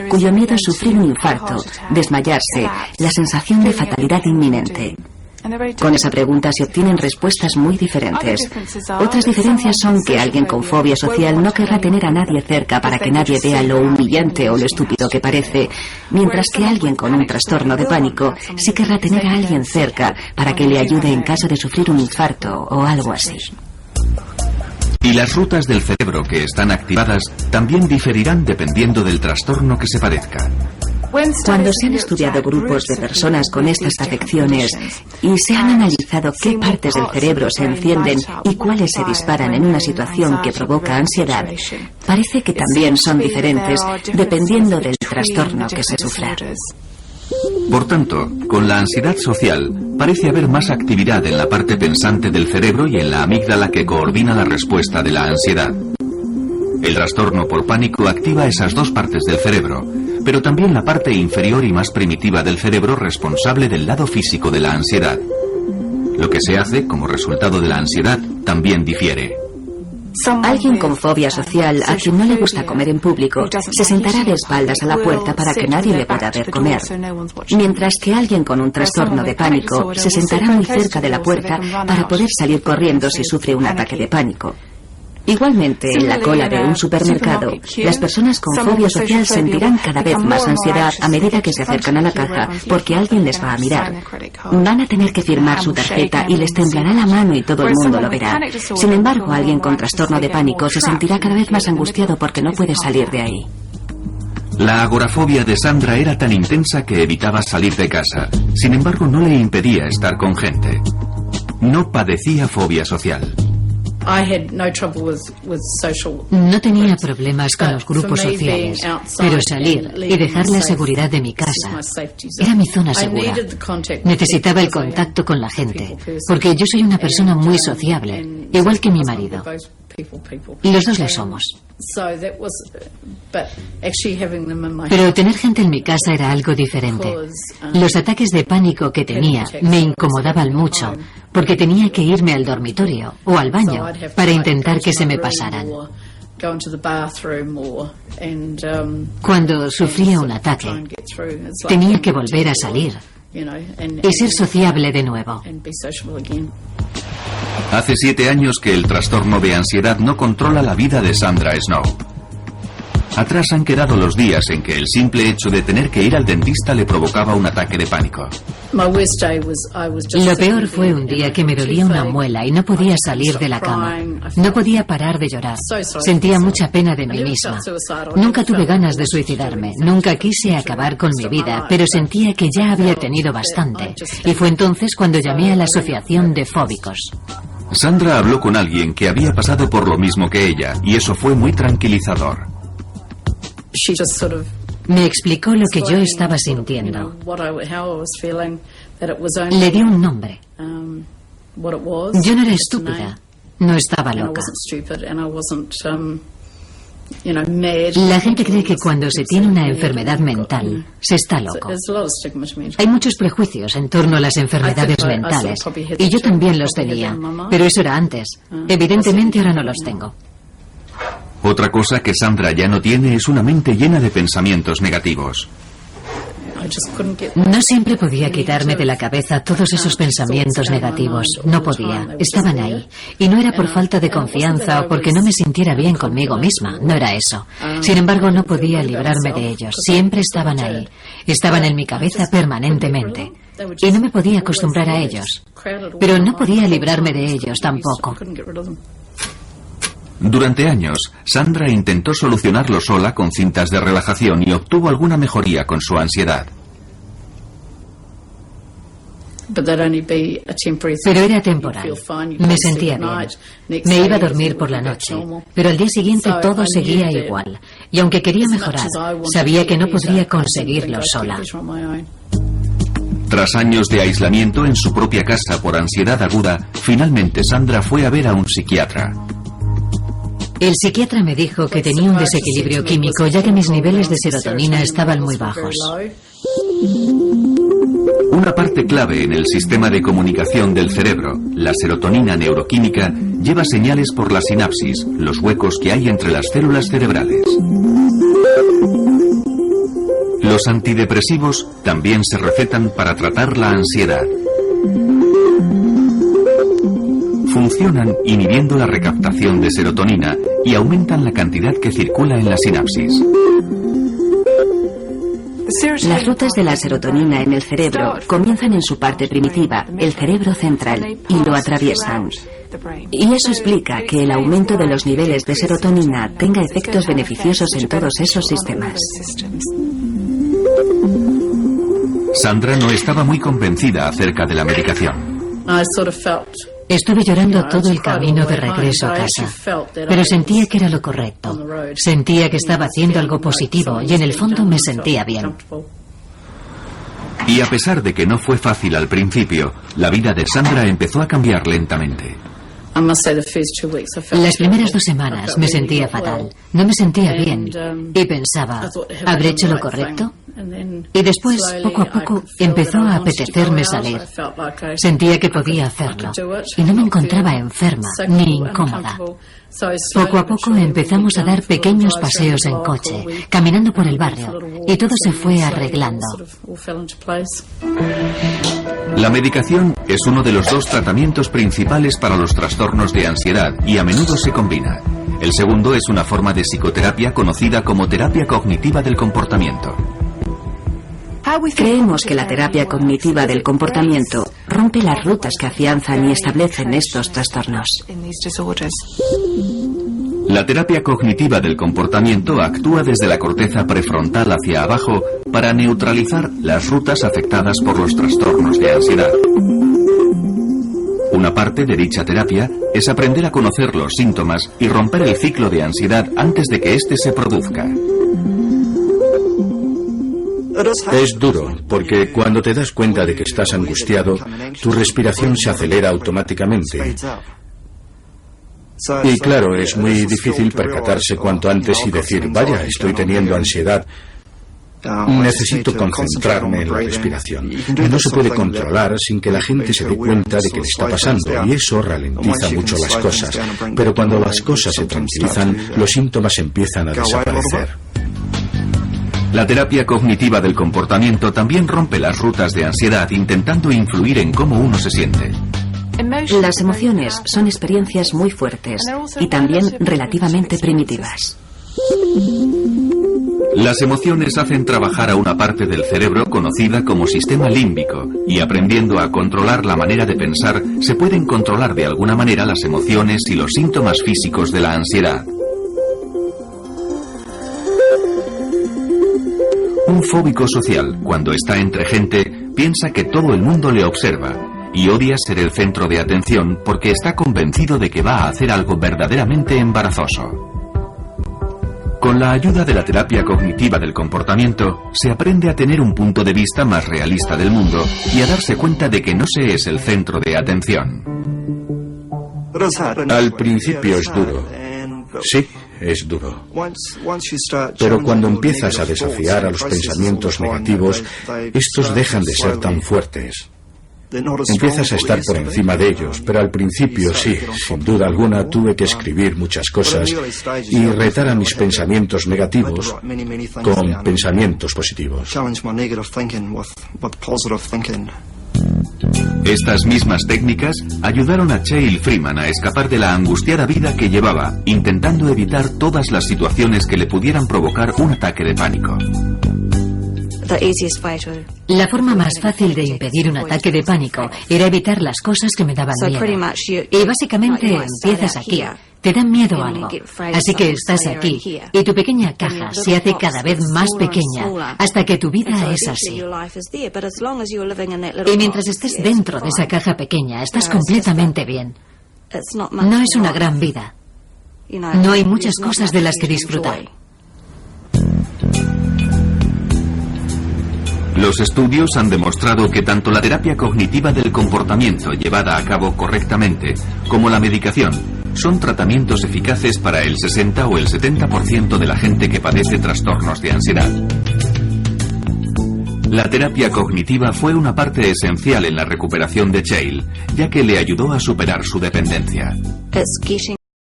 cuyo miedo es sufrir un infarto, desmayarse, la sensación de fatalidad inminente. Con esa pregunta se obtienen respuestas muy diferentes. Otras diferencias son que alguien con fobia social no querrá tener a nadie cerca para que nadie vea lo humillante o lo estúpido que parece, mientras que alguien con un trastorno de pánico sí querrá tener a alguien cerca para que le ayude en caso de sufrir un infarto o algo así. Y las rutas del cerebro que están activadas también diferirán dependiendo del trastorno que se padezca. Cuando se han estudiado grupos de personas con estas afecciones y se han analizado qué partes del cerebro se encienden y cuáles se disparan en una situación que provoca ansiedad, parece que también son diferentes dependiendo del trastorno que se sufra. Por tanto, con la ansiedad social parece haber más actividad en la parte pensante del cerebro y en la amígdala que coordina la respuesta de la ansiedad. El trastorno por pánico activa esas dos partes del cerebro, pero también la parte inferior y más primitiva del cerebro responsable del lado físico de la ansiedad. Lo que se hace como resultado de la ansiedad también difiere. Alguien con fobia social a quien no le gusta comer en público se sentará de espaldas a la puerta para que nadie le pueda ver comer, mientras que alguien con un trastorno de pánico se sentará muy cerca de la puerta para poder salir corriendo si sufre un ataque de pánico. Igualmente, en la cola de un supermercado, las personas con fobia social sentirán cada vez más ansiedad a medida que se acercan a la caja porque alguien les va a mirar. Van a tener que firmar su tarjeta y les temblará la mano y todo el mundo lo verá. Sin embargo, alguien con trastorno de pánico se sentirá cada vez más angustiado porque no puede salir de ahí. La agorafobia de Sandra era tan intensa que evitaba salir de casa. Sin embargo, no le impedía estar con gente. No padecía fobia social. No tenía problemas con los grupos sociales, pero salir y dejar la seguridad de mi casa era mi zona segura. Necesitaba el contacto con la gente, porque yo soy una persona muy sociable, igual que mi marido. Los dos lo somos. Pero tener gente en mi casa era algo diferente. Los ataques de pánico que tenía me incomodaban mucho, porque tenía que irme al dormitorio o al baño para intentar que se me pasaran. Cuando sufría un ataque, tenía que volver a salir y ser sociable de nuevo. Hace 7 años que el trastorno de ansiedad no controla la vida de Sandra Snow. Atrás han quedado los días en que el simple hecho de tener que ir al dentista le provocaba un ataque de pánico. Lo peor fue un día que me dolía una muela y no podía salir de la cama. No podía parar de llorar. Sentía mucha pena de mí misma. Nunca tuve ganas de suicidarme. Nunca quise acabar con mi vida, pero sentía que ya había tenido bastante. Y fue entonces cuando llamé a la Asociación de Fóbicos. Sandra habló con alguien que había pasado por lo mismo que ella, y eso fue muy tranquilizador. Me explicó lo que yo estaba sintiendo. Le di un nombre. Yo no era estúpida, no estaba loca. La gente cree que cuando se tiene una enfermedad mental, se está loco. Hay muchos prejuicios en torno a las enfermedades mentales, y yo también los tenía, pero eso era antes. Evidentemente ahora no los tengo. Otra cosa que Sandra ya no tiene es una mente llena de pensamientos negativos. No siempre podía quitarme de la cabeza todos esos pensamientos negativos. No podía. Estaban ahí. Y no era por falta de confianza o porque no me sintiera bien conmigo misma. No era eso. Sin embargo, no podía librarme de ellos. Siempre estaban ahí. Estaban en mi cabeza permanentemente. Y no me podía acostumbrar a ellos. Pero no podía librarme de ellos tampoco. Durante años, Sandra intentó solucionarlo sola con cintas de relajación y obtuvo alguna mejoría con su ansiedad. Pero era temporal. Me sentía bien. Me iba a dormir por la noche, pero al día siguiente todo seguía igual. Y aunque quería mejorar, sabía que no podría conseguirlo sola. Tras años de aislamiento en su propia casa por ansiedad aguda, finalmente Sandra fue a ver a un psiquiatra. El psiquiatra me dijo que tenía un desequilibrio químico, ya que mis niveles de serotonina estaban muy bajos. Una parte clave en el sistema de comunicación del cerebro, la serotonina neuroquímica, lleva señales por la sinapsis, los huecos que hay entre las células cerebrales. Los antidepresivos también se recetan para tratar la ansiedad. Funcionan inhibiendo la recaptación de serotonina y aumentan la cantidad que circula en la sinapsis. Las rutas de la serotonina en el cerebro comienzan en su parte primitiva, el cerebro central, y lo atraviesan. Y eso explica que el aumento de los niveles de serotonina tenga efectos beneficiosos en todos esos sistemas. Sandra no estaba muy convencida acerca de la medicación. Estuve llorando todo el camino de regreso a casa, pero sentía que era lo correcto. Sentía que estaba haciendo algo positivo y en el fondo me sentía bien. Y a pesar de que no fue fácil al principio, la vida de Sandra empezó a cambiar lentamente. Las primeras 2 semanas me sentía fatal, no me sentía bien y pensaba, ¿habré hecho lo correcto? Y después, poco a poco, empezó a apetecerme salir. Sentía que podía hacerlo y no me encontraba enferma ni incómoda. Poco a poco empezamos a dar pequeños paseos en coche, caminando por el barrio, y todo se fue arreglando. La medicación es uno de los 2 tratamientos principales para los trastornos de ansiedad y a menudo se combina. El segundo es una forma de psicoterapia conocida como terapia cognitiva del comportamiento. Creemos que la terapia cognitiva del comportamiento rompe las rutas que afianzan y establecen estos trastornos. La terapia cognitiva del comportamiento actúa desde la corteza prefrontal hacia abajo para neutralizar las rutas afectadas por los trastornos de ansiedad. Una parte de dicha terapia es aprender a conocer los síntomas y romper el ciclo de ansiedad antes de que éste se produzca. Es duro, porque cuando te das cuenta de que estás angustiado, tu respiración se acelera automáticamente. Y claro, es muy difícil percatarse cuanto antes y decir, vaya, estoy teniendo ansiedad. Necesito concentrarme en la respiración. No se puede controlar sin que la gente se dé cuenta de que le está pasando, y eso ralentiza mucho las cosas. Pero cuando las cosas se tranquilizan, los síntomas empiezan a desaparecer. La terapia cognitiva del comportamiento también rompe las rutas de ansiedad intentando influir en cómo uno se siente. Las emociones son experiencias muy fuertes y también relativamente primitivas. Las emociones hacen trabajar a una parte del cerebro conocida como sistema límbico, y aprendiendo a controlar la manera de pensar, se pueden controlar de alguna manera las emociones y los síntomas físicos de la ansiedad. Un fóbico social, cuando está entre gente, piensa que todo el mundo le observa y odia ser el centro de atención porque está convencido de que va a hacer algo verdaderamente embarazoso. Con la ayuda de la terapia cognitiva del comportamiento, se aprende a tener un punto de vista más realista del mundo y a darse cuenta de que no se es el centro de atención. Al principio es duro. Sí, es duro. Pero cuando empiezas a desafiar a los pensamientos negativos, estos dejan de ser tan fuertes. Empiezas a estar por encima de ellos, pero al principio sí, sin duda alguna tuve que escribir muchas cosas y retar a mis pensamientos negativos con pensamientos positivos. Estas mismas técnicas ayudaron a Cheryl Freeman a escapar de la angustiada vida que llevaba, intentando evitar todas las situaciones que le pudieran provocar un ataque de pánico. La forma más fácil de impedir un ataque de pánico era evitar las cosas que me daban miedo. Y básicamente empiezas aquí. Te da miedo algo. Así que estás aquí. Y tu pequeña caja se hace cada vez más pequeña hasta que tu vida es así. Y mientras estés dentro de esa caja pequeña, estás completamente bien. No es una gran vida. No hay muchas cosas de las que disfrutar. Los estudios han demostrado que tanto la terapia cognitiva del comportamiento llevada a cabo correctamente como la medicación son tratamientos eficaces para el 60 o el 70% de la gente que padece trastornos de ansiedad. La terapia cognitiva fue una parte esencial en la recuperación de Cheryl, ya que le ayudó a superar su dependencia.